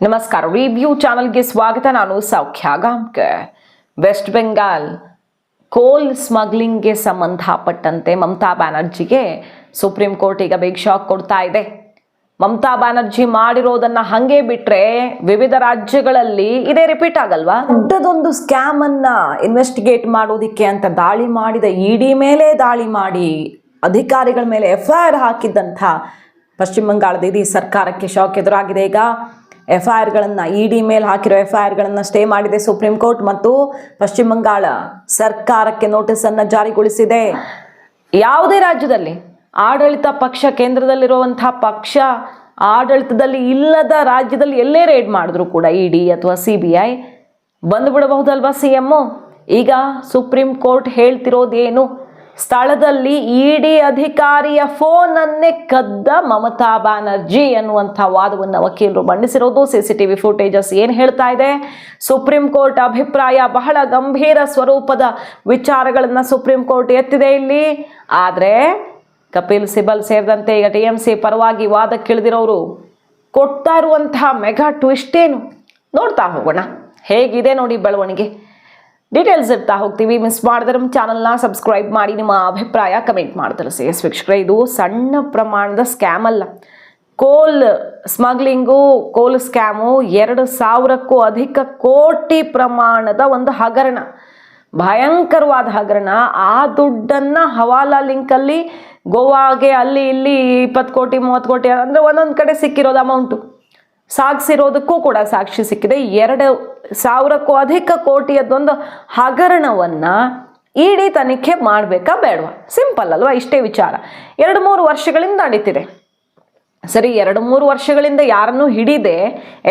ನಮಸ್ಕಾರ, ರಿವ್ಯೂ ಚಾನಲ್ಗೆ ಸ್ವಾಗತ. ನಾನು ಸೌಖ್ಯ ಗಾಂವ್ಕರ್. ವೆಸ್ಟ್ ಬೆಂಗಾಲ್ ಕೋಲ್ ಸ್ಮಗ್ಲಿಂಗ್ಗೆ ಸಂಬಂಧಪಟ್ಟಂತೆ ಮಮತಾ ಬ್ಯಾನರ್ಜಿಗೆ ಸುಪ್ರೀಂ ಕೋರ್ಟ್ ಈಗ ಬಿಗ್ ಶಾಕ್ ಕೊಡ್ತಾ ಇದೆ. ಮಮತಾ ಬ್ಯಾನರ್ಜಿ ಮಾಡಿರೋದನ್ನ ಹಂಗೆ ಬಿಟ್ರೆ ವಿವಿಧ ರಾಜ್ಯಗಳಲ್ಲಿ ಇದೇ ರಿಪೀಟ್ ಆಗಲ್ವಾ? ದೊಡ್ಡದೊಂದು ಸ್ಕ್ಯಾಮ್ ಅನ್ನ ಇನ್ವೆಸ್ಟಿಗೇಟ್ ಮಾಡೋದಿಕ್ಕೆ ಅಂತ ದಾಳಿ ಮಾಡಿದ ಇಡಿ ಮೇಲೆ ದಾಳಿ ಮಾಡಿ ಅಧಿಕಾರಿಗಳ ಮೇಲೆ FIR ಹಾಕಿದ್ದಂಥ ಪಶ್ಚಿಮ ಬಂಗಾಳದ ಇಡೀ ಸರ್ಕಾರಕ್ಕೆ ಶಾಕ್ ಎದುರಾಗಿದೆ. ಈಗ FIRಗಳನ್ನು ಇಡಿ ಮೇಲೆ ಹಾಕಿರೋ FIRಗಳನ್ನು ಸ್ಟೇ ಮಾಡಿದೆ ಸುಪ್ರೀಂ ಕೋರ್ಟ್ ಮತ್ತು ಪಶ್ಚಿಮ ಬಂಗಾಳ ಸರ್ಕಾರಕ್ಕೆ ನೋಟಿಸನ್ನು ಜಾರಿಗೊಳಿಸಿದೆ. ಯಾವುದೇ ರಾಜ್ಯದಲ್ಲಿ ಆಡಳಿತ ಪಕ್ಷ ಕೇಂದ್ರದಲ್ಲಿರುವಂತಹ ಪಕ್ಷ ಆಡಳಿತದಲ್ಲಿ ಇಲ್ಲದ ರಾಜ್ಯದಲ್ಲಿ ಎಲ್ಲೇ ರೇಡ್ ಮಾಡಿದ್ರು ಕೂಡ ಇಡಿ ಅಥವಾ CBI ಬಂದುಬಿಡಬಹುದಲ್ವಾ CM. ಈಗ ಸುಪ್ರೀಂ ಕೋರ್ಟ್ ಹೇಳ್ತಿರೋದೇನು? ಸ್ಥಳದಲ್ಲಿ ಇಡಿ ಅಧಿಕಾರಿಯ ಫೋನನ್ನೇ ಕದ್ದ ಮಮತಾ ಬ್ಯಾನರ್ಜಿ ಅನ್ನುವಂಥ ವಾದವನ್ನು ವಕೀಲರು ಮಂಡಿಸಿರೋದು. CCTV ಫುಟೇಜಸ್ ಏನು ಹೇಳ್ತಾ ಇದೆ? ಸುಪ್ರೀಂ ಕೋರ್ಟ್ ಅಭಿಪ್ರಾಯ ಬಹಳ ಗಂಭೀರ ಸ್ವರೂಪದ ವಿಚಾರಗಳನ್ನು ಸುಪ್ರೀಂ ಕೋರ್ಟ್ ಎತ್ತಿದೆ ಇಲ್ಲಿ. ಆದರೆ ಕಪಿಲ್ ಸಿಬಲ್ ಸೇರಿದಂತೆ ಈಗ TMC ಪರವಾಗಿ ವಾದಕ್ಕಿಳಿದಿರೋರು ಕೊಡ್ತಾ ಇರುವಂತಹ ಮೆಗಾ ಟ್ವಿಸ್ಟ್ ಏನು ನೋಡ್ತಾ ಹೋಗೋಣ. ಹೇಗಿದೆ ನೋಡಿ ಬೆಳವಣಿಗೆ, ಡೀಟೇಲ್ಸ್ ಇರ್ತಾ ಹೋಗ್ತೀವಿ. ಮಿಸ್ ಮಾಡಿದ್ರೆ ನಮ್ಮ ಚಾನಲ್ನ ಸಬ್ಸ್ಕ್ರೈಬ್ ಮಾಡಿ, ನಿಮ್ಮ ಅಭಿಪ್ರಾಯ ಕಮೆಂಟ್ ಮಾಡಿ ತಿಳಿಸಿ. ವೀಕ್ಷಕರೇ, ಇದು ಸಣ್ಣ ಪ್ರಮಾಣದ ಸ್ಕ್ಯಾಮ್ ಅಲ್ಲ. ಕೋಲ್ ಸ್ಮಗ್ಲಿಂಗು, ಕೋಲ್ ಸ್ಕ್ಯಾಮು 2,000ಕ್ಕೂ ಅಧಿಕ ಕೋಟಿ ಪ್ರಮಾಣದ ಒಂದು ಹಗರಣ, ಭಯಂಕರವಾದ ಹಗರಣ. ಆ ದುಡ್ಡನ್ನು ಹವಾಲಾ ಲಿಂಕಲ್ಲಿ ಗೋವಾಗೆ ಅಲ್ಲಿ ಇಲ್ಲಿ 20 ಕೋಟಿ 30 ಕೋಟಿ ಅಂದರೆ ಒಂದೊಂದು ಕಡೆ ಸಿಕ್ಕಿರೋದು ಅಮೌಂಟು, ಸಾಗಿಸಿರೋದಕ್ಕೂ ಕೂಡ ಸಾಕ್ಷಿ ಸಿಕ್ಕಿದೆ. 2,000ಕ್ಕೂ ಅಧಿಕ ಕೋಟಿಯದೊಂದು ಹಗರಣವನ್ನು ಇಡಿ ತನಿಖೆ ಮಾಡಬೇಕಾ ಬೇಡವಾ? ಸಿಂಪಲ್ ಅಲ್ವಾ? ಇಷ್ಟೇ ವಿಚಾರ. 2-3 ವರ್ಷಗಳಿಂದ ನಡೀತಿದೆ. ಸರಿ, 2-3 ವರ್ಷಗಳಿಂದ ಯಾರನ್ನೂ ಹಿಡಿದೆ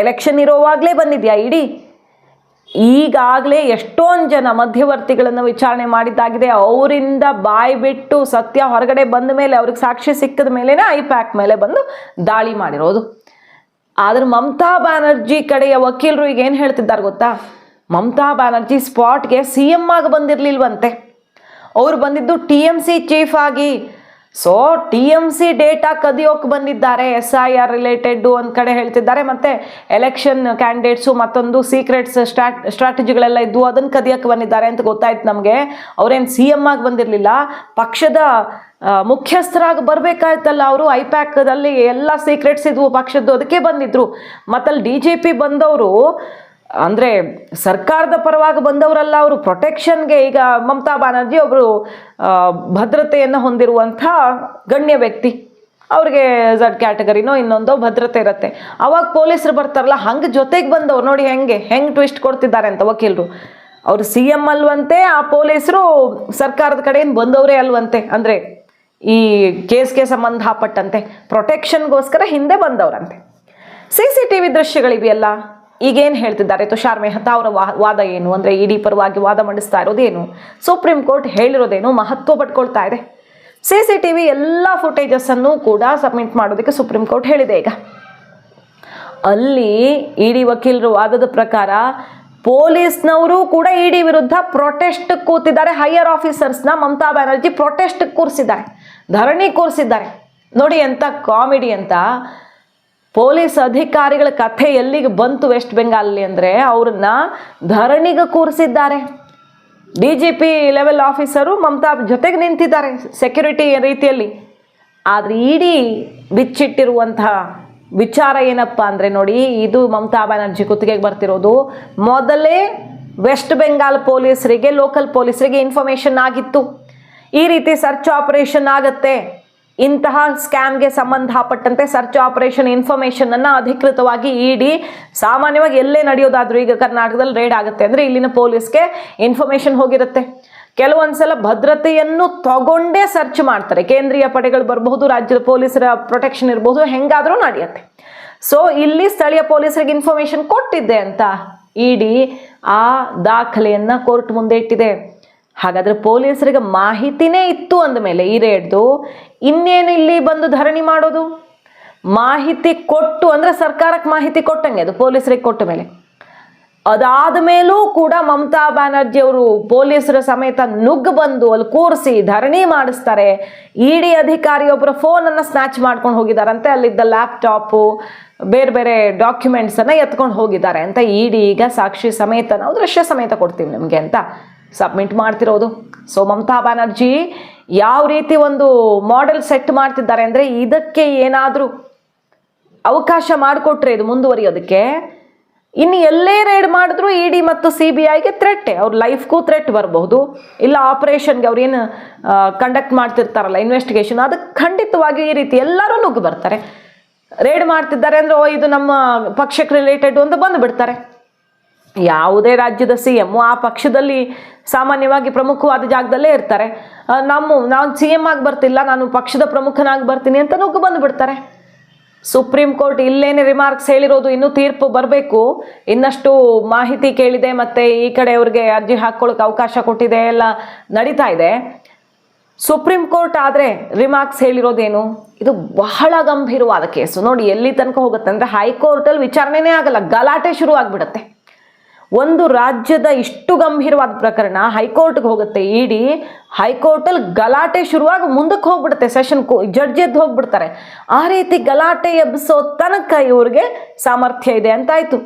ಎಲೆಕ್ಷನ್ ಇರೋವಾಗಲೇ ಬಂದಿದ್ಯಾ ಇಡಿ? ಈಗಾಗಲೇ ಎಷ್ಟೊಂದು ಜನ ಮಧ್ಯವರ್ತಿಗಳನ್ನು ವಿಚಾರಣೆ ಮಾಡಿದ್ದಾಗಿದೆ. ಅವರಿಂದ ಬಾಯಿ ಬಿಟ್ಟು ಸತ್ಯ ಹೊರಗಡೆ ಬಂದ ಮೇಲೆ, ಅವ್ರಿಗೆ ಸಾಕ್ಷಿ ಸಿಕ್ಕಿದ ಮೇಲೆನೇ IPAC ಮೇಲೆ ಬಂದು ದಾಳಿ ಮಾಡಿರೋದು. ಆದ್ರೆ ಮಮತಾ ಬ್ಯಾನರ್ಜಿ ಕಡೆಯ ವಕೀಲರು ಈಗ ಏನು ಹೇಳ್ತಿದ್ದಾರೆ ಗೊತ್ತಾ? ಮಮತಾ ಬ್ಯಾನರ್ಜಿ ಸ್ಪಾಟ್ಗೆ CM ಆಗಿ ಬಂದಿರಲಿಲ್ವಂತೆ. ಅವ್ರು ಬಂದಿದ್ದು TMC ಚೀಫ್ ಆಗಿ. ಸೊ TMC ಡೇಟಾ ಕದಿಯೋಕೆ ಬಂದಿದ್ದಾರೆ, SIR ರಿಲೇಟೆಡ್ ಒಂದು ಕಡೆ ಹೇಳ್ತಿದ್ದಾರೆ, ಮತ್ತು ಎಲೆಕ್ಷನ್ ಕ್ಯಾಂಡಿಡೇಟ್ಸು ಮತ್ತೊಂದು ಸೀಕ್ರೆಟ್ಸ್ ಸ್ಟ್ರಾಟಜಿಗಳೆಲ್ಲ ಇದ್ದು ಅದನ್ನು ಕದಿಯೋಕೆ ಬಂದಿದ್ದಾರೆ ಅಂತ ಗೊತ್ತಾಯ್ತು ನಮಗೆ. ಅವ್ರೇನು CM ಆಗಿ ಬಂದಿರಲಿಲ್ಲ, ಪಕ್ಷದ ಮುಖ್ಯಸ್ಥರಾಗಿ ಬರಬೇಕಾಯ್ತಲ್ಲ ಅವರು. IPACದಲ್ಲಿ ಎಲ್ಲ ಸೀಕ್ರೆಟ್ಸ್ ಇದ್ವು ಪಕ್ಷದ್ದು, ಅದಕ್ಕೆ ಬಂದಿದ್ರು. ಮತ್ತಲ್ಲಿ DGP ಬಂದವರು ಅಂದರೆ ಸರ್ಕಾರದ ಪರವಾಗಿ ಬಂದವರಲ್ಲ, ಅವರು ಪ್ರೊಟೆಕ್ಷನ್ಗೆ. ಈಗ ಮಮತಾ ಬ್ಯಾನರ್ಜಿ ಒಬ್ಬರು ಭದ್ರತೆಯನ್ನು ಹೊಂದಿರುವಂಥ ಗಣ್ಯ ವ್ಯಕ್ತಿ, ಅವ್ರಿಗೆ Z ಕ್ಯಾಟಗರಿನೋ ಇನ್ನೊಂದೋ ಭದ್ರತೆ ಇರುತ್ತೆ. ಅವಾಗ ಪೊಲೀಸರು ಬರ್ತಾರಲ್ಲ, ಹಂಗೆ ಜೊತೆಗೆ ಬಂದವ್ರು ನೋಡಿ ಹೆಂಗೆ ಟ್ವಿಸ್ಟ್ ಕೊಡ್ತಿದ್ದಾರೆ ಅಂತ ವಕೀಲರು. ಅವರು CM ಅಲ್ವಂತೆ, ಆ ಪೊಲೀಸರು ಸರ್ಕಾರದ ಕಡೆಯಿಂದ ಬಂದವರೇ ಅಲ್ವಂತೆ. ಅಂದರೆ ಈ ಕೇಸ್ಗೆ ಸಂಬಂಧಪಟ್ಟಂತೆ ಪ್ರೊಟೆಕ್ಷನ್ಗೋಸ್ಕರ ಹಿಂದೆ ಬಂದವರಂತೆ. CCTV ದೃಶ್ಯಗಳಿವೆಯಲ್ಲ. ಈಗೇನು ಹೇಳ್ತಿದ್ದಾರೆ? ತುಷಾರ್ ಮೆಹ್ತಾ ಅವರ ವಾದ ಏನು ಅಂದರೆ ಇಡಿ ಪರವಾಗಿ ವಾದ ಮಂಡಿಸ್ತಾ ಇರೋದೇನು, ಸುಪ್ರೀಂ ಕೋರ್ಟ್ ಹೇಳಿರೋದೇನು ಮಹತ್ವ ಪಡ್ಕೊಳ್ತಾ ಇದೆ. CCTV ಎಲ್ಲ ಫುಟೇಜಸ್ಸನ್ನು ಕೂಡ ಸಬ್ಮಿಟ್ ಮಾಡೋದಕ್ಕೆ ಸುಪ್ರೀಂ ಕೋರ್ಟ್ ಹೇಳಿದೆ. ಈಗ ಅಲ್ಲಿ ಇಡಿ ವಕೀಲರು ವಾದದ ಪ್ರಕಾರ ಪೊಲೀಸ್ನವರು ಕೂಡ ಇಡಿ ವಿರುದ್ಧ ಪ್ರೊಟೆಸ್ಟ್ ಕೂತಿದ್ದಾರೆ. ಹೈಯರ್ ಆಫೀಸರ್ಸ್ನ ಮಮತಾ ಬ್ಯಾನರ್ಜಿ ಪ್ರೊಟೆಸ್ಟ್ ಕೂರಿಸಿದ್ದಾರೆ, ಧರಣಿ ಕೂರಿಸಿದ್ದಾರೆ. ನೋಡಿ ಎಂಥ ಕಾಮಿಡಿ ಅಂತ. ಪೊಲೀಸ್ ಅಧಿಕಾರಿಗಳ ಕಥೆ ಎಲ್ಲಿಗೆ ಬಂತು ವೆಸ್ಟ್ ಬೆಂಗಾಲಲ್ಲಿ ಅಂದರೆ ಅವ್ರನ್ನ ಧರಣಿಗೆ ಕೂರಿಸಿದ್ದಾರೆ. DGP ಲೆವೆಲ್ ಆಫೀಸರು ಮಮತಾ ಜೊತೆಗೆ ನಿಂತಿದ್ದಾರೆ ಸೆಕ್ಯೂರಿಟಿ ರೀತಿಯಲ್ಲಿ. ಆದರೆ ಇಡಿ ಬಿಚ್ಚಿಟ್ಟಿರುವಂತಹ ವಿಚಾರ ಏನಪ್ಪ ಅಂದರೆ ನೋಡಿ, ಇದು ಮಮತಾ ಬ್ಯಾನರ್ಜಿ ಕುತ್ತಿಗೆಗೆ ಬರ್ತಿರೋದು. ಮೊದಲೇ ವೆಸ್ಟ್ ಬೆಂಗಾಲ್ ಪೊಲೀಸರಿಗೆ, ಲೋಕಲ್ ಪೊಲೀಸರಿಗೆ ಇನ್ಫಾರ್ಮೇಷನ್ ಆಗಿತ್ತು, ಈ ರೀತಿ ಸರ್ಚ್ ಆಪರೇಷನ್ ಆಗತ್ತೆ, ಇಂತಹ ಸ್ಕ್ಯಾಮ್ಗೆ ಸಂಬಂಧಪಟ್ಟಂತೆ ಸರ್ಚ್ ಆಪರೇಷನ್ ಇನ್ಫಾರ್ಮೇಷನನ್ನು ಅಧಿಕೃತವಾಗಿ ಇಡಿ ಸಾಮಾನ್ಯವಾಗಿ ಎಲ್ಲೇ ನಡೆಯೋದಾದ್ರೂ, ಈಗ ಕರ್ನಾಟಕದಲ್ಲಿ ರೇಡ್ ಆಗುತ್ತೆ ಅಂದರೆ ಇಲ್ಲಿನ ಪೊಲೀಸ್ಗೆ ಇನ್ಫಾರ್ಮೇಷನ್ ಹೋಗಿರುತ್ತೆ. ಕೆಲವೊಂದು ಸಲ ಭದ್ರತೆಯನ್ನು ತಗೊಂಡೇ ಸರ್ಚ್ ಮಾಡ್ತಾರೆ. ಕೇಂದ್ರೀಯ ಪಡೆಗಳು ಬರಬಹುದು, ರಾಜ್ಯದ ಪೊಲೀಸರ ಪ್ರೊಟೆಕ್ಷನ್ ಇರಬಹುದು, ಹೆಂಗಾದರೂ ನಡೆಯುತ್ತೆ. ಸೊ ಇಲ್ಲಿ ಸ್ಥಳೀಯ ಪೊಲೀಸರಿಗೆ ಇನ್ಫಾರ್ಮೇಷನ್ ಕೊಟ್ಟಿದ್ದೆ ಅಂತ ಇಡಿ ಆ ದಾಖಲೆಯನ್ನು ಕೋರ್ಟ್ ಮುಂದೆ ಇಟ್ಟಿದೆ. ಹಾಗಾದರೆ ಪೊಲೀಸರಿಗೆ ಮಾಹಿತಿನೇ ಇತ್ತು ಅಂದಮೇಲೆ ಈ ರೇಡ್ದು ಇನ್ನೇನು ಇಲ್ಲಿ ಬಂದು ಧರಣಿ ಮಾಡೋದು? ಮಾಹಿತಿ ಕೊಟ್ಟು ಅಂದರೆ ಸರ್ಕಾರಕ್ಕೆ ಮಾಹಿತಿ ಕೊಟ್ಟಂಗೆ, ಅದು ಪೊಲೀಸರಿಗೆ ಕೊಟ್ಟ ಮೇಲೆ ಅದಾದ ಮೇಲೂ ಕೂಡ ಮಮತಾ ಬ್ಯಾನರ್ಜಿ ಅವರು ಪೊಲೀಸರ ಸಮೇತ ನುಗ್ಗು ಬಂದು ಅಲ್ಲಿ ಕೂರಿಸಿ ಧರಣಿ ಮಾಡಿಸ್ತಾರೆ. ಇಡಿ ಅಧಿಕಾರಿಯೊಬ್ಬರ ಫೋನನ್ನು ಸ್ನ್ಯಾಚ್ ಮಾಡ್ಕೊಂಡು ಹೋಗಿದ್ದಾರಂತೆ, ಅಲ್ಲಿದ್ದ ಲ್ಯಾಪ್ಟಾಪು ಬೇರೆ ಬೇರೆ ಡಾಕ್ಯುಮೆಂಟ್ಸನ್ನು ಎತ್ಕೊಂಡು ಹೋಗಿದ್ದಾರೆ ಅಂತ ಇಡಿ ಈಗ ಸಾಕ್ಷಿ ಸಮೇತ ನಾವು ದೃಶ್ಯ ಸಮೇತ ಕೊಡ್ತೀವಿ ನಿಮಗೆ ಅಂತ ಸಬ್ಮಿಟ್ ಮಾಡ್ತಿರೋದು. ಸೊ ಮಮತಾ ಬ್ಯಾನರ್ಜಿ ಯಾವ ರೀತಿ ಒಂದು ಮಾಡೆಲ್ ಸೆಟ್ ಮಾಡ್ತಿದ್ದಾರೆ ಅಂದರೆ, ಇದಕ್ಕೆ ಏನಾದರೂ ಅವಕಾಶ ಮಾಡಿಕೊಟ್ರೆ ಇದು ಮುಂದುವರಿಯೋದಕ್ಕೆ, ಇನ್ನು ಎಲ್ಲೇ ರೇಡ್ ಮಾಡಿದ್ರು ಇಡಿ ಮತ್ತು CBIಗೆ ಥ್ರೆಟ್ಟೆ, ಅವ್ರ ಲೈಫ್ಗೂ ಥ್ರೆಟ್ ಬರಬಹುದು. ಇಲ್ಲ ಆಪರೇಷನ್ಗೆ ಅವ್ರೇನು ಕಂಡಕ್ಟ್ ಮಾಡ್ತಿರ್ತಾರಲ್ಲ ಇನ್ವೆಸ್ಟಿಗೇಷನ್, ಅದಕ್ಕೆ ಖಂಡಿತವಾಗಿ ಈ ರೀತಿ ಎಲ್ಲರೂ ನುಗ್ಗು ಬರ್ತಾರೆ. ರೇಡ್ ಮಾಡ್ತಿದ್ದಾರೆ ಅಂದರೆ ಇದು ನಮ್ಮ ಪಕ್ಷಕ್ಕೆ ರಿಲೇಟೆಡ್ ಅಂತ ಬಂದುಬಿಡ್ತಾರೆ. ಯಾವುದೇ ರಾಜ್ಯದ CM ಆ ಪಕ್ಷದಲ್ಲಿ ಸಾಮಾನ್ಯವಾಗಿ ಪ್ರಮುಖವಾದ ಜಾಗದಲ್ಲೇ ಇರ್ತಾರೆ. ನಾನು CM ಆಗಿ ಬರ್ತಿಲ್ಲ, ನಾನು ಪಕ್ಷದ ಪ್ರಮುಖನಾಗಿ ಬರ್ತೀನಿ ಅಂತ ನುಗ್ಗು ಬಂದುಬಿಡ್ತಾರೆ. ಸುಪ್ರೀಂ ಕೋರ್ಟ್ ಇಲ್ಲೇನೆ ರಿಮಾರ್ಕ್ಸ್ ಹೇಳಿರೋದು, ಇನ್ನೂ ತೀರ್ಪು ಬರಬೇಕು, ಇನ್ನಷ್ಟು ಮಾಹಿತಿ ಕೇಳಿದೆ, ಮತ್ತು ಈ ಕಡೆ ಅವ್ರಿಗೆ ಅರ್ಜಿ ಹಾಕ್ಕೊಳ್ಳೋಕೆ ಅವಕಾಶ ಕೊಟ್ಟಿದೆ, ಎಲ್ಲ ನಡೀತಾ ಇದೆ. ಸುಪ್ರೀಂ ಕೋರ್ಟ್ ಆದರೆ ರಿಮಾರ್ಕ್ಸ್ ಹೇಳಿರೋದೇನು, ಇದು ಬಹಳ ಗಂಭೀರವಾದ ಕೇಸು. ನೋಡಿ ಎಲ್ಲಿ ತನಕ ಹೋಗುತ್ತೆ ಅಂದರೆ ಹೈಕೋರ್ಟಲ್ಲಿ ವಿಚಾರಣೆನೇ ಆಗಲ್ಲ, ಗಲಾಟೆ ಶುರು ಆಗಿಬಿಡುತ್ತೆ. ಒಂದು ರಾಜ್ಯದ ಇಷ್ಟು ಗಂಭೀರವಾದ ಪ್ರಕರಣ ಹೈಕೋರ್ಟ್ಗೆ ಹೋಗುತ್ತೆ ಇಡಿ, ಹೈಕೋರ್ಟಲ್ಲಿ ಗಲಾಟೆ ಶುರುವಾಗಿ ಮುಂದಕ್ಕೆ ಹೋಗ್ಬಿಡುತ್ತೆ, ಸೆಷನ್ ಜಡ್ಜ್ ಎದ್ದು ಹೋಗ್ಬಿಡ್ತಾರೆ. ಆ ರೀತಿ ಗಲಾಟೆ ಎಬ್ಬಿಸೋ ತನಕ ಇವ್ರಿಗೆ ಸಾಮರ್ಥ್ಯ ಇದೆ ಅಂತಾಯ್ತು.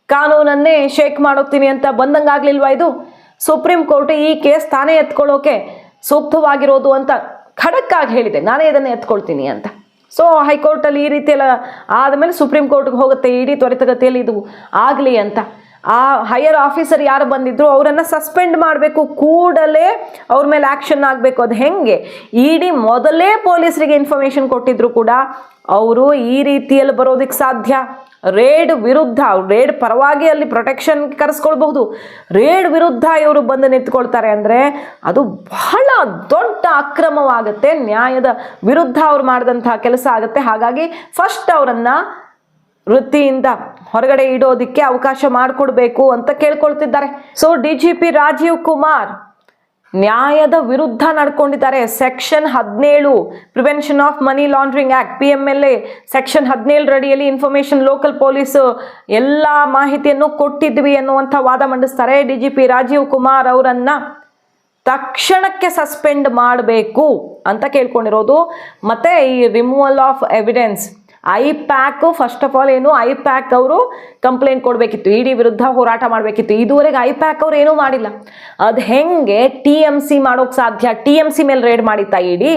ಕಾನೂನನ್ನೇ ಶೇಕ್ ಮಾಡೋಗ್ತೀನಿ ಅಂತ ಬಂದಂಗಾಗ್ಲಿಲ್ವಾ ಇದು? ಸುಪ್ರೀಂ ಕೋರ್ಟ್ ಈ ಕೇಸ್ ತಾನೇ ಎತ್ಕೊಳ್ಳೋಕೆ ಸೂಕ್ತವಾಗಿರೋದು ಅಂತ ಖಡಕ್ಕಾಗಿ ಹೇಳಿದೆ, ನಾನೇ ಇದನ್ನು ಎತ್ಕೊಳ್ತೀನಿ ಅಂತ. ಸೊ ಹೈಕೋರ್ಟಲ್ಲಿ ಈ ರೀತಿ ಎಲ್ಲ ಆದಮೇಲೆ ಸುಪ್ರೀಂ ಕೋರ್ಟ್ಗೆ ಹೋಗುತ್ತೆ ಇಡಿ, ತ್ವರಿತಗತಿಯಲ್ಲಿ ಇದು ಆಗಲಿ ಅಂತ. ಆ ಹೈಯರ್ ಆಫೀಸರ್ ಯಾರು ಬಂದಿದ್ರು ಅವರನ್ನು ಸಸ್ಪೆಂಡ್ ಮಾಡಬೇಕು, ಕೂಡಲೇ ಅವ್ರ ಮೇಲೆ ಆ್ಯಕ್ಷನ್ ಆಗಬೇಕು. ಅದು ಹೆಂಗೆ? ಇಡಿ ಮೊದಲೇ ಪೊಲೀಸರಿಗೆ ಇನ್ಫಾರ್ಮೇಷನ್ ಕೊಟ್ಟಿದ್ರು ಕೂಡ ಅವರು ಈ ರೀತಿಯಲ್ಲಿ ಬರೋದಕ್ಕೆ ಸಾಧ್ಯ? ರೇಡ್ ವಿರುದ್ಧ, ರೇಡ್ ಪರವಾಗಿ ಅಲ್ಲಿ ಪ್ರೊಟೆಕ್ಷನ್ ಕರೆಸ್ಕೊಳ್ಬಹುದು, ರೇಡ್ ವಿರುದ್ಧ ಇವರು ಬಂದು ನಿಂತ್ಕೊಳ್ತಾರೆ ಅಂದರೆ ಅದು ಬಹಳ ದೊಡ್ಡ ಅಕ್ರಮವಾಗುತ್ತೆ, ನ್ಯಾಯದ ವಿರುದ್ಧ ಅವ್ರು ಮಾಡಿದಂತಹ ಕೆಲಸ ಆಗುತ್ತೆ. ಹಾಗಾಗಿ ಫಸ್ಟ್ ಅವರನ್ನು ವೃತ್ತಿಯಿಂದ ಹೊರಗಡೆ ಇಡೋದಕ್ಕೆ ಅವಕಾಶ ಮಾಡಿಕೊಡ್ಬೇಕು ಅಂತ ಕೇಳ್ಕೊಳ್ತಿದ್ದಾರೆ. ಸೊ DGP ರಾಜೀವ್ ಕುಮಾರ್ ನ್ಯಾಯದ ವಿರುದ್ಧ ನಡ್ಕೊಂಡಿದ್ದಾರೆ. Section 17 prevention of money laundering act PMLA section 17 ಅಡಿಯಲ್ಲಿ ಇನ್ಫಾರ್ಮೇಷನ್ ಲೋಕಲ್ ಪೊಲೀಸ್ ಎಲ್ಲ ಮಾಹಿತಿಯನ್ನು ಕೊಟ್ಟಿದ್ವಿ ಅನ್ನುವಂಥ ವಾದ ಮಂಡಿಸ್ತಾರೆ. DGP ರಾಜೀವ್ ಕುಮಾರ್ ಅವರನ್ನು ತಕ್ಷಣಕ್ಕೆ ಸಸ್ಪೆಂಡ್ ಮಾಡಬೇಕು ಅಂತ ಕೇಳ್ಕೊಂಡಿರೋದು. ಮತ್ತು ಈ removal of evidence IPAC, first of all ಏನು ಐಪ್ಯಾಕ್ ಅವರು ಕಂಪ್ಲೇಂಟ್ ಕೊಡಬೇಕಿತ್ತು, ಇಡಿ ವಿರುದ್ಧ ಹೋರಾಟ ಮಾಡಬೇಕಿತ್ತು. ಇದುವರೆಗೆ ಐಪ್ಯಾಕ್ ಅವ್ರು ಏನೂ ಮಾಡಿಲ್ಲ. ಅದು ಹೆಂಗೆ TMC ಮಾಡೋಕ್ಕೆ ಸಾಧ್ಯ? TMC ಮೇಲೆ ರೇಡ್ ಮಾಡಿತ್ತಾ ಇಡಿ?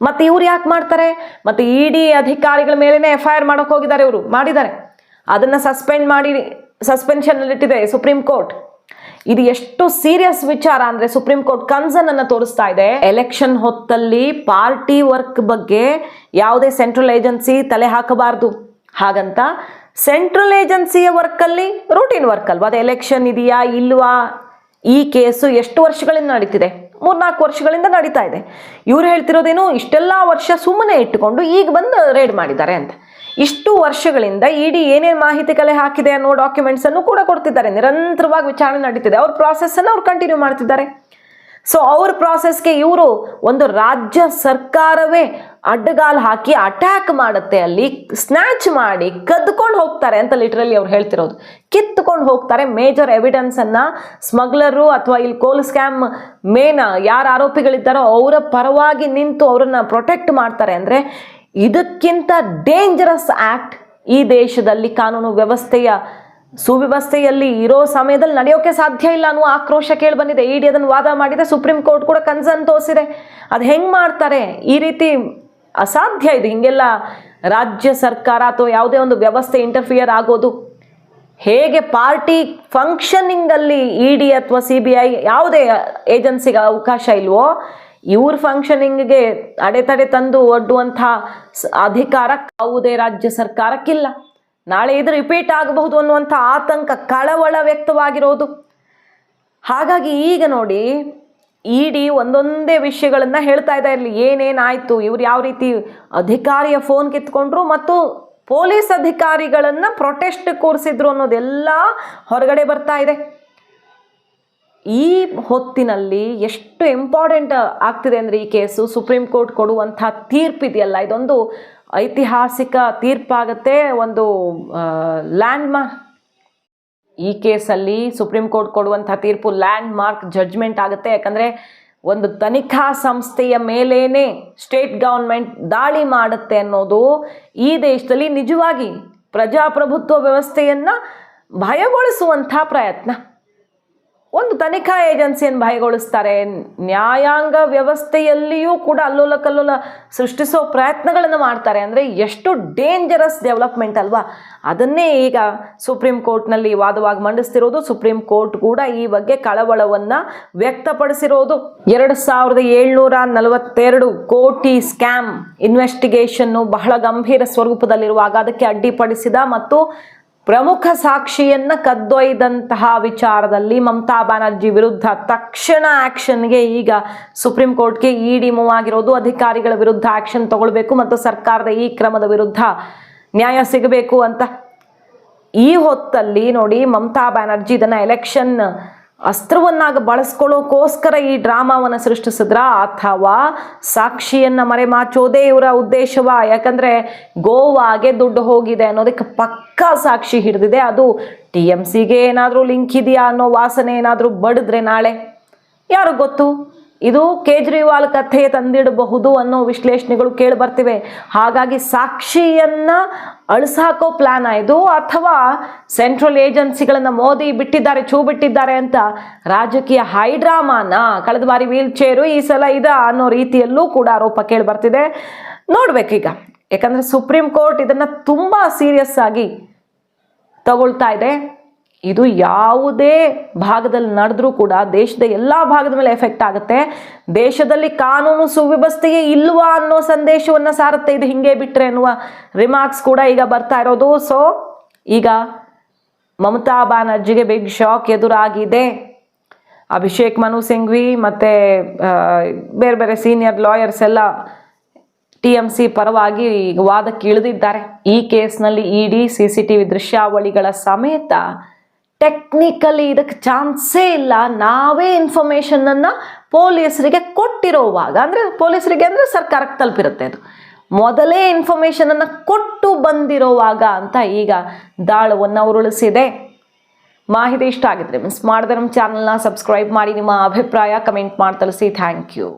ಮತ್ತು ಇವ್ರು ಯಾಕೆ ಮಾಡ್ತಾರೆ? ಮತ್ತು ಇಡಿ ಅಧಿಕಾರಿಗಳ ಮೇಲೇ FIR ಮಾಡೋಕೆ ಹೋಗಿದ್ದಾರೆ, ಇವರು ಮಾಡಿದ್ದಾರೆ. ಅದನ್ನು ಸಸ್ಪೆಂಡ್ ಮಾಡಿ ಸಸ್ಪೆನ್ಷನ್ನಲ್ಲಿಟ್ಟಿದೆ ಸುಪ್ರೀಂ ಕೋರ್ಟ್. ಇದು ಎಷ್ಟು ಸೀರಿಯಸ್ ವಿಚಾರ ಅಂದರೆ ಸುಪ್ರೀಂ ಕೋರ್ಟ್ ಕನ್ಸರ್ನ್ ಅನ್ನು ತೋರಿಸ್ತಾ ಇದೆ. ಎಲೆಕ್ಷನ್ ಹೊತ್ತಲ್ಲಿ ಪಾರ್ಟಿ ವರ್ಕ್ ಬಗ್ಗೆ ಯಾವುದೇ ಸೆಂಟ್ರಲ್ ಏಜೆನ್ಸಿ ತಲೆ ಹಾಕಬಾರ್ದು. ಹಾಗಂತ ಸೆಂಟ್ರಲ್ ಏಜೆನ್ಸಿಯ ವರ್ಕಲ್ಲಿ ರೂಟೀನ್ ವರ್ಕ್ ಅಲ್ವಾ, ಅದು ಎಲೆಕ್ಷನ್ ಇದೆಯಾ ಇಲ್ವಾ, ಈ ಕೇಸು ಎಷ್ಟು ವರ್ಷಗಳಿಂದ ನಡೀತಿದೆ? 3-4 ವರ್ಷಗಳಿಂದ ನಡೀತಾ ಇದೆ. ಇವ್ರು ಹೇಳ್ತಿರೋದೇನು, ಇಷ್ಟೆಲ್ಲ ವರ್ಷ ಸುಮ್ಮನೆ ಇಟ್ಟುಕೊಂಡು ಈಗ ಬಂದು ರೇಡ್ ಮಾಡಿದ್ದಾರೆ ಅಂತ. ಇಷ್ಟು ವರ್ಷಗಳಿಂದ ಇಡಿ ಏನೇನು ಮಾಹಿತಿ ಕಲೆ ಹಾಕಿದೆ ಅನ್ನೋ ಡಾಕ್ಯುಮೆಂಟ್ಸ್ ಅನ್ನು ಕೂಡ ಕೊಡ್ತಿದ್ದಾರೆ. ನಿರಂತರವಾಗಿ ವಿಚಾರಣೆ ನಡೀತಿದೆ, ಅವ್ರ ಪ್ರಾಸೆಸ್ ಅನ್ನು ಅವ್ರು ಕಂಟಿನ್ಯೂ ಮಾಡ್ತಿದ್ದಾರೆ. ಸೊ ಅವ್ರ ಪ್ರಾಸೆಸ್ಗೆ ಇವರು ಒಂದು ರಾಜ್ಯ ಸರ್ಕಾರವೇ ಅಡ್ಡಗಾಲು ಹಾಕಿ ಅಟ್ಯಾಕ್ ಮಾಡುತ್ತೆ, ಅಲ್ಲಿ ಸ್ನ್ಯಾಚ್ ಮಾಡಿ ಕದ್ಕೊಂಡು ಹೋಗ್ತಾರೆ ಅಂತ ಲಿಟ್ರಲಿ ಅವ್ರು ಹೇಳ್ತಿರೋದು. ಕಿತ್ತುಕೊಂಡು ಹೋಗ್ತಾರೆ ಮೇಜರ್ ಎವಿಡೆನ್ಸನ್ನು. ಸ್ಮಗ್ಲರು ಅಥವಾ ಇಲ್ಲಿ ಕೋಲ್ ಸ್ಕ್ಯಾಮ್ ಮೇನ್ ಯಾರು ಆರೋಪಿಗಳಿದ್ದಾರೋ ಅವರ ಪರವಾಗಿ ನಿಂತು ಅವರನ್ನು ಪ್ರೊಟೆಕ್ಟ್ ಮಾಡ್ತಾರೆ. ಅಂದರೆ ಇದಕ್ಕಿಂತ ಡೇಂಜರಸ್ ಆ್ಯಕ್ಟ್ ಈ ದೇಶದಲ್ಲಿ ಕಾನೂನು ವ್ಯವಸ್ಥೆಯ ಸುವ್ಯವಸ್ಥೆಯಲ್ಲಿ ಇರೋ ಸಮಯದಲ್ಲಿ ನಡೆಯೋಕೆ ಸಾಧ್ಯ ಇಲ್ಲ ಅನ್ನುವ ಆಕ್ರೋಶ ಕೇಳಿ ಬಂದಿದೆ. ಇಡಿ ಅದನ್ನು ವಾದ ಮಾಡಿದೆ, ಸುಪ್ರೀಂ ಕೋರ್ಟ್ ಕೂಡ ಕನ್ಸರ್ನ್ ತೋರಿಸಿದೆ. ಅದು ಹೆಂಗೆ ಮಾಡ್ತಾರೆ? ಈ ರೀತಿ ಅಸಾಧ್ಯ ಇದು. ಹಿಂಗೆಲ್ಲ ರಾಜ್ಯ ಸರ್ಕಾರ ಅಥವಾ ಯಾವುದೇ ಒಂದು ವ್ಯವಸ್ಥೆ ಇಂಟರ್ಫಿಯರ್ ಆಗೋದು. ಹೇಗೆ ಪಾರ್ಟಿ ಫಂಕ್ಷನಿಂಗಲ್ಲಿ ಇಡಿ ಅಥವಾ CBI ಯಾವುದೇ ಏಜೆನ್ಸಿಗೆ ಅವಕಾಶ ಇಲ್ವೋ, ಇವ್ರ ಫಂಕ್ಷನಿಂಗ್ಗೆ ಅಡೆತಡೆ ತಂದು ಒಡ್ಡುವಂಥ ಅಧಿಕಾರ ಯಾವುದೇ ರಾಜ್ಯ ಸರ್ಕಾರಕ್ಕಿಲ್ಲ. ನಾಳೆ ಇದು ರಿಪೀಟ್ ಆಗಬಹುದು ಅನ್ನುವಂಥ ಆತಂಕ, ಕಳವಳ ವ್ಯಕ್ತವಾಗಿರೋದು. ಹಾಗಾಗಿ ಈಗ ನೋಡಿ ಇಡಿ ಒಂದೊಂದೇ ವಿಷಯಗಳನ್ನು ಹೇಳ್ತಾ ಇದೆ. ಇಲ್ಲಿ ಏನೇನಾಯಿತು, ಇವ್ರು ಯಾವ ರೀತಿ ಅಧಿಕಾರಿಯ ಫೋನ್ ಕಿತ್ಕೊಂಡ್ರು ಮತ್ತು ಪೊಲೀಸ್ ಅಧಿಕಾರಿಗಳನ್ನು ಪ್ರೊಟೆಸ್ಟ್ ಕೂರಿಸಿದ್ರು ಅನ್ನೋದೆಲ್ಲ ಹೊರಗಡೆ ಬರ್ತಾ ಇದೆ. ಈ ಹೊತ್ತಿನಲ್ಲಿ ಎಷ್ಟು ಇಂಪಾರ್ಟೆಂಟ್ ಆಗ್ತಿದೆ ಅಂದರೆ ಈ ಕೇಸು, ಸುಪ್ರೀಂ ಕೋರ್ಟ್ ಕೊಡುವಂಥ ತೀರ್ಪಿದೆಯಲ್ಲ, ಇದೊಂದು ಐತಿಹಾಸಿಕ ತೀರ್ಪಾಗುತ್ತೆ, ಒಂದು ಲ್ಯಾಂಡ್ಮಾರ್ಕ್. ಈ ಕೇಸಲ್ಲಿ ಸುಪ್ರೀಂ ಕೋರ್ಟ್ ಕೊಡುವಂಥ ತೀರ್ಪು ಲ್ಯಾಂಡ್ ಮಾರ್ಕ್ ಜಡ್ಜ್ಮೆಂಟ್ ಆಗುತ್ತೆ. ಯಾಕಂದರೆ ಒಂದು ತನಿಖಾ ಸಂಸ್ಥೆಯ ಮೇಲೇನೆ ಸ್ಟೇಟ್ ಗೌರ್ಮೆಂಟ್ ದಾಳಿ ಮಾಡುತ್ತೆ ಅನ್ನೋದು ಈ ದೇಶದಲ್ಲಿ ನಿಜವಾಗಿ ಪ್ರಜಾಪ್ರಭುತ್ವ ವ್ಯವಸ್ಥೆಯನ್ನು ಭಯಗೊಳಿಸುವಂಥ ಪ್ರಯತ್ನ. ಒಂದು ತನಿಖಾ ಏಜೆನ್ಸಿಯನ್ನು ಭಯಗೊಳಿಸ್ತಾರೆ, ನ್ಯಾಯಾಂಗ ವ್ಯವಸ್ಥೆಯಲ್ಲಿಯೂ ಕೂಡ ಅಲ್ಲೋಲ ಕಲ್ಲೋಲ ಸೃಷ್ಟಿಸೋ ಪ್ರಯತ್ನಗಳನ್ನು ಮಾಡ್ತಾರೆ. ಅಂದರೆ ಎಷ್ಟು ಡೇಂಜರಸ್ ಡೆವಲಪ್ಮೆಂಟ್ ಅಲ್ವಾ. ಅದನ್ನೇ ಈಗ ಸುಪ್ರೀಂ ಕೋರ್ಟ್ನಲ್ಲಿ ವಾದವಾಗಿ ಮಂಡಿಸ್ತಿರೋದು. ಸುಪ್ರೀಂ ಕೋರ್ಟ್ ಕೂಡ ಈ ಬಗ್ಗೆ ಕಳವಳವನ್ನು ವ್ಯಕ್ತಪಡಿಸಿರೋದು. 2742 ಕೋಟಿ ಸ್ಕ್ಯಾಮ್ ಇನ್ವೆಸ್ಟಿಗೇಷನ್ನು ಬಹಳ ಗಂಭೀರ ಸ್ವರೂಪದಲ್ಲಿರುವಾಗ ಅದಕ್ಕೆ ಅಡ್ಡಿಪಡಿಸಿದ ಮತ್ತು ಪ್ರಮುಖ ಸಾಕ್ಷಿಯನ್ನು ಕದ್ದೊಯ್ದಂತಹ ವಿಚಾರದಲ್ಲಿ ಮಮತಾ ಬ್ಯಾನರ್ಜಿ ವಿರುದ್ಧ ತಕ್ಷಣ ಆಕ್ಷನ್ಗೆ ಈಗ ಸುಪ್ರೀಂ ಕೋರ್ಟ್ಗೆ ಇಡಿ ಮೂವ್ ಆಗಿರೋದು. ಅಧಿಕಾರಿಗಳ ವಿರುದ್ಧ ಆಕ್ಷನ್ ತಗೊಳ್ಬೇಕು ಮತ್ತು ಸರ್ಕಾರದ ಈ ಕ್ರಮದ ವಿರುದ್ಧ ನ್ಯಾಯ ಸಿಗಬೇಕು ಅಂತ. ಈ ಹೊತ್ತಲ್ಲಿ ನೋಡಿ, ಮಮತಾ ಬ್ಯಾನರ್ಜಿ ಇದನ್ನು ಎಲೆಕ್ಷನ್ ಅಸ್ತ್ರವನ್ನಾಗಿ ಬಳಸ್ಕೊಳ್ಳೋಕ್ಕೋಸ್ಕರ ಈ ಡ್ರಾಮಾವನ್ನು ಸೃಷ್ಟಿಸಿದ್ರ ಅಥವಾ ಸಾಕ್ಷಿಯನ್ನು ಮರೆಮಾಚೋದೇ ಇವರ ಉದ್ದೇಶವ? ಯಾಕಂದರೆ ಗೋವಾಗೆ ದುಡ್ಡು ಹೋಗಿದೆ ಅನ್ನೋದಕ್ಕೆ ಪಕ್ಕಾ ಸಾಕ್ಷಿ ಹಿಡಿದಿದೆ. ಅದು TMCಗೆ ಏನಾದರೂ ಲಿಂಕ್ ಇದೆಯಾ ಅನ್ನೋ ವಾಸನೆ ಏನಾದರೂ ಬಡಿದ್ರೆ ನಾಳೆ ಯಾರು ಗೊತ್ತು, ಇದು ಕೇಜ್ರಿವಾಲ್ ಕಥೆ ತಂದಿಡಬಹುದು ಅನ್ನೋ ವಿಶ್ಲೇಷಣೆಗಳು ಕೇಳಿ ಬರ್ತಿವೆ. ಹಾಗಾಗಿ ಸಾಕ್ಷಿಯನ್ನು ಅಳಿಸಾಕೋ ಪ್ಲಾನ್ ಆಯಿತು ಅಥವಾ ಸೆಂಟ್ರಲ್ ಏಜೆನ್ಸಿಗಳನ್ನು ಮೋದಿ ಬಿಟ್ಟಿದ್ದಾರೆ, ಛೂ ಬಿಟ್ಟಿದ್ದಾರೆ ಅಂತ ರಾಜಕೀಯ ಹೈಡ್ರಾಮಾನ ಕಳೆದ ಬಾರಿ ವೀಲ್ ಚೇರು ಈ ಸಲ ಇದ ಅನ್ನೋ ರೀತಿಯಲ್ಲೂ ಕೂಡ ಆರೋಪ ಕೇಳಿ ಬರ್ತಿದೆ. ನೋಡ್ಬೇಕೀಗ, ಯಾಕಂದರೆ ಸುಪ್ರೀಂ ಕೋರ್ಟ್ ಇದನ್ನು ತುಂಬ ಸೀರಿಯಸ್ ಆಗಿ ತಗೊಳ್ತಾ ಇದೆ. ಇದು ಯಾವುದೇ ಭಾಗದಲ್ಲಿ ನಡೆದ್ರೂ ಕೂಡ ದೇಶದ ಎಲ್ಲ ಭಾಗದ ಮೇಲೆ ಎಫೆಕ್ಟ್ ಆಗುತ್ತೆ. ದೇಶದಲ್ಲಿ ಕಾನೂನು ಸುವ್ಯವಸ್ಥೆಯೇ ಇಲ್ವಾ ಅನ್ನೋ ಸಂದೇಶವನ್ನು ಸಾರುತ್ತೆ ಇದು ಹಿಂಗೆ ಬಿಟ್ಟರೆ ಅನ್ನುವ ರಿಮಾರ್ಕ್ಸ್ ಕೂಡ ಈಗ ಬರ್ತಾ ಇರೋದು. ಸೊ ಈಗ ಮಮತಾ ಬ್ಯಾನರ್ಜಿಗೆ ಬಿಗ್ ಶಾಕ್ ಎದುರಾಗಿದೆ. ಅಭಿಷೇಕ್ ಮನು ಸಿಂಘ್ವಿ ಮತ್ತು ಬೇರೆ ಬೇರೆ ಸೀನಿಯರ್ ಲಾಯರ್ಸ್ ಎಲ್ಲ TMC ಪರವಾಗಿ ವಾದಕ್ಕೆ ಇಳಿದಿದ್ದಾರೆ. ಈ ಕೇಸ್ನಲ್ಲಿ ಇಡಿ CCTV ದೃಶ್ಯಾವಳಿಗಳ ಸಮೇತ ಟೆಕ್ನಿಕಲಿ ಇದಕ್ಕೆ ಚಾನ್ಸೇ ಇಲ್ಲ. ನಾವೇ ಇನ್ಫಾರ್ಮೇಷನನ್ನು ಪೊಲೀಸರಿಗೆ ಕೊಟ್ಟಿರೋವಾಗ, ಅಂದರೆ ಪೊಲೀಸರಿಗೆ ಅಂದರೆ ಸರ್ಕಾರಕ್ಕೆ ತಲುಪಿರುತ್ತೆ, ಅದು ಮೊದಲೇ ಇನ್ಫಾರ್ಮೇಷನನ್ನು ಕೊಟ್ಟು ಬಂದಿರೋವಾಗ ಅಂತ ಈಗ ದಾಳವನ್ನು ಉರುಳಿಸಿದೆ. ಮಾಹಿತಿ ಇಷ್ಟ ಆಗಿದ್ರೆ ಮಿಸ್ ಮಾಡದೆ ನಮ್ಮ ಚಾನಲ್ನ ಸಬ್ಸ್ಕ್ರೈಬ್ ಮಾಡಿ, ನಿಮ್ಮ ಅಭಿಪ್ರಾಯ ಕಮೆಂಟ್ ಮಾಡಿ ತಿಳಿಸಿ. Thank you.